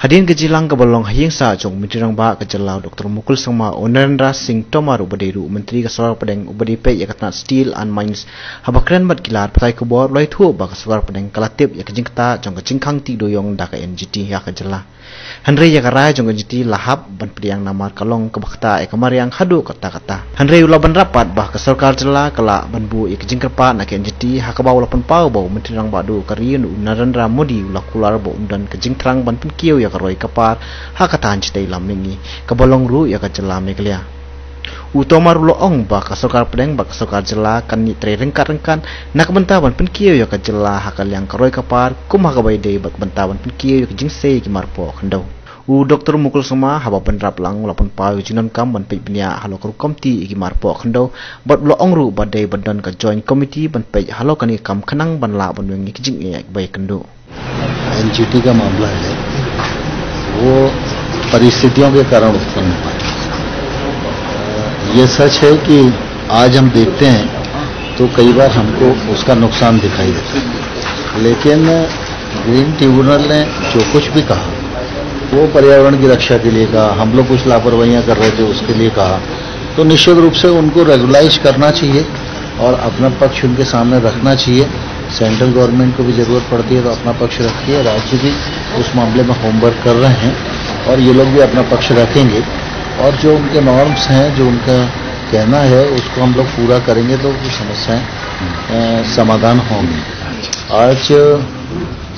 Hadin kejilang kebolong hayeng sa jong Mentirang Ba kejelau Dr. Mukul Sangma Narendra Singh Tomar ubaderu Menteri Kesawar Pedeng ubadipe yakatna Steel and Mines habakren mat gilar patai kubor loi thu ba Kesawar Pedeng kalatip ya kejingkta jong kejingkang ti doyong da ka NGT ya kejela Hanre ya karai jong NGT lahap ban priang namar kalong kebakta e kamariang hadu kata-kata Hanre ulaban rapat bah kesorkar jela kala banbu ya kejingkerpa na ka NGT hakabau lapan pau bau Mentirang Ba du kariun Narendra Modi ulakular bau undan kejingtrang ban penkieu ya karoi kapar hakatan citai lamingi kebolong ru ya kajela meglia utomar loong ba kasokar pedeng ba kasokar jela kan ni tre rengkat-rengkan nak bentaban penkieu ya kajela hakal yang karoi kapar kum hakabai dei bak bentaban penkieu ya kejingse ki marpo khandau Dr. Mukul Sangma haba penrap lang lapon pau jinon kam ban pe bnia halo kru komti ki marpo khandau bat loong ru ba dei badan ka joint committee ban pe halo kani kam khanang ban la ban wengi kijing ya bai khandau NGT का मामला है वो परिस्थितियों के कारण उत्पन्न हुआ है। ये सच है कि आज हम देखते हैं तो कई बार हमको उसका नुकसान दिखाई देता है, लेकिन ग्रीन ट्रिब्यूनल ने जो कुछ भी कहा वो पर्यावरण की रक्षा के लिए कहा, हम लोग कुछ लापरवाहियां कर रहे थे उसके लिए कहा, तो निश्चित रूप से उनको रेगुलाइज करना चाहिए और अपना पक्ष उनके सामने रखना चाहिए। सेंट्रल गवर्नमेंट को भी जरूरत पड़ती है तो अपना पक्ष रखिए, राज्य भी उस मामले में होमवर्क कर रहे हैं और ये लोग भी अपना पक्ष रखेंगे और जो उनके नॉर्म्स हैं, जो उनका कहना है उसको हम लोग पूरा करेंगे तो वो समस्याएं समाधान होंगी। आज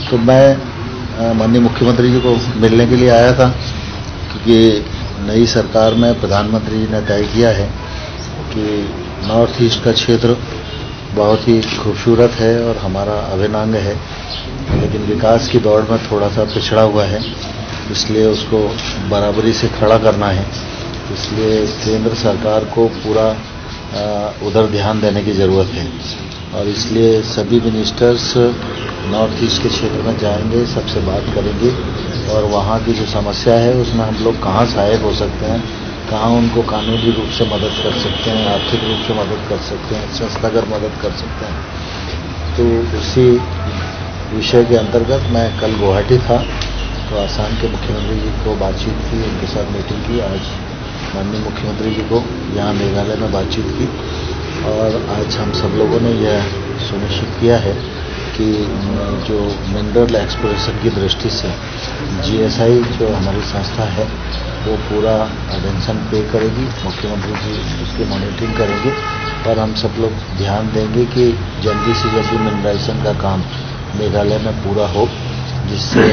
तो मैं माननीय मुख्यमंत्री जी को मिलने के लिए आया था क्योंकि नई सरकार में प्रधानमंत्री जी ने तय किया है कि नॉर्थ ईस्ट का क्षेत्र बहुत ही खूबसूरत है और हमारा अभिन्न अंग है, लेकिन विकास की दौड़ में थोड़ा सा पिछड़ा हुआ है, इसलिए उसको बराबरी से खड़ा करना है। इसलिए केंद्र सरकार को पूरा उधर ध्यान देने की ज़रूरत है और इसलिए सभी मिनिस्टर्स नॉर्थ ईस्ट के क्षेत्र में जाएंगे, सबसे बात करेंगे और वहाँ की जो समस्या है उसमें हम लोग कहाँ सहायक हो सकते हैं, कहाँ उनको कानूनी रूप से मदद कर सकते हैं, आर्थिक रूप से मदद कर सकते हैं, संस्थागत मदद कर सकते हैं। तो उसी विषय के अंतर्गत मैं कल गुवाहाटी था तो आसाम के मुख्यमंत्री जी को बातचीत की, उनके साथ मीटिंग की। आज माननीय मुख्यमंत्री जी को यहाँ मेघालय में बातचीत की और आज हम सब लोगों ने यह सुनिश्चित किया है कि जो मिनरल एक्सप्लोरेशन की दृष्टि से GSI जो हमारी संस्था है वो पूरा अटेंशन पे करेगी, मुख्यमंत्री जी उसकी मॉनिटरिंग करेंगे और हम सब लोग ध्यान देंगे कि जल्दी से जल्दी मिनरलाइजेशन का काम मेघालय में पूरा हो, जिससे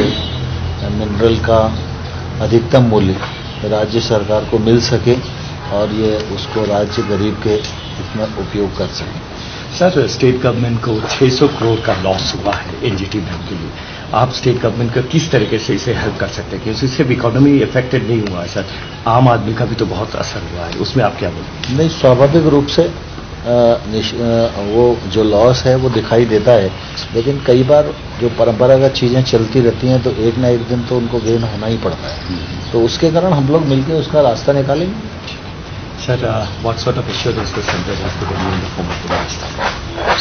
मिनरल का अधिकतम मूल्य राज्य सरकार को मिल सके और ये उसको राज्य गरीब के इसमें उपयोग कर सके। सर, स्टेट गवर्नमेंट को 600 करोड़ का लॉस हुआ है NGT बैंक के लिए, आप स्टेट गवर्नमेंट का किस तरीके से इसे हेल्प कर सकते हैं क्योंकि इससे इकोनॉमी इफेक्टेड नहीं हुआ है सर, आम आदमी का भी तो बहुत असर हुआ है, उसमें आप क्या बोलेंगे? नहीं, स्वाभाविक रूप से वो जो लॉस है वो दिखाई देता है, लेकिन कई बार जो परंपरागत चीज़ें चलती रहती हैं तो एक ना एक दिन तो उनको गेन होना ही पड़ता है, तो उसके कारण हम लोग मिलकर उसका रास्ता निकालेंगे। Sir, what sort of assurance the center has given you in the form of the last?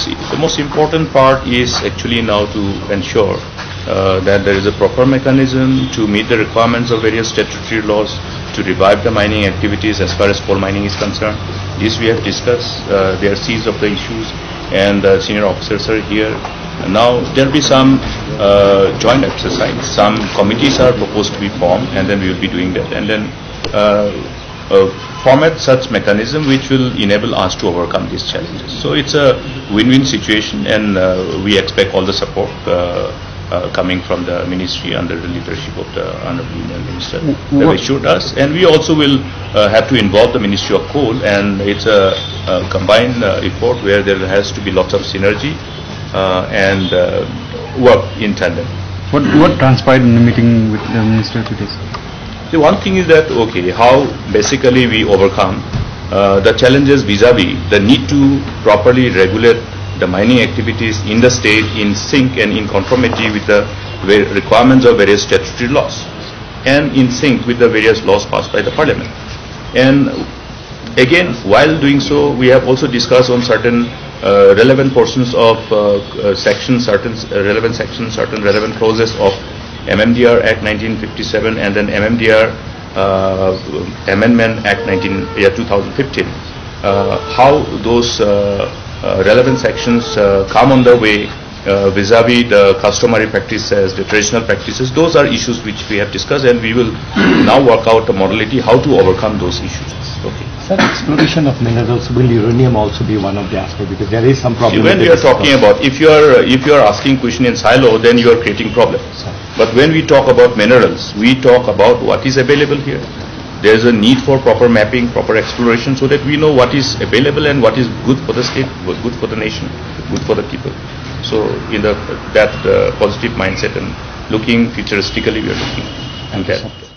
See, the most important part is actually now to ensure that there is a proper mechanism to meet the requirements of various statutory laws to revive the mining activities as far as coal mining is concerned. This we have discussed. They are seized of the issues and the senior officers are here. Now there will be some joint exercise. Some committees are proposed to be formed and then we will be doing that and then format such mechanism which will enable us to overcome these challenges. So it's a win-win situation and we expect all the support coming from the ministry under the leadership of the Honorable Union Minister. They assured us, and we also will have to involve the Ministry of Coal, and it's a combined effort where there has to be lots of synergy and work in tandem. What transpired in the meeting with the Minister today? The one thing is that, okay, how basically we overcome the challenges vis-a-vis the need to properly regulate the mining activities in the state in sync and in conformity with the requirements of various statutory laws and in sync with the various laws passed by the Parliament. And again, while doing so, we have also discussed on certain relevant portions of sections, certain relevant sections, certain relevant clauses of MMDR Act 1957 and then MMDR Amendment Act 2015. How those relevant sections come on the way vis-a-vis the customary practices, the traditional practices, those are issues which we have discussed, and we will now work out a modality how to overcome those issues. Okay. Sir, exploration of minerals, will uranium also be one of the aspects, because there is some problem. When we are talking about, if you are asking question in silo, then you are creating problem. But when we talk about minerals, we talk about what is available here. There is a need for proper mapping, proper exploration, so that we know what is available and what is good for the state, good for the nation, good for the people. So in that positive mindset and looking futuristically, we are looking at that.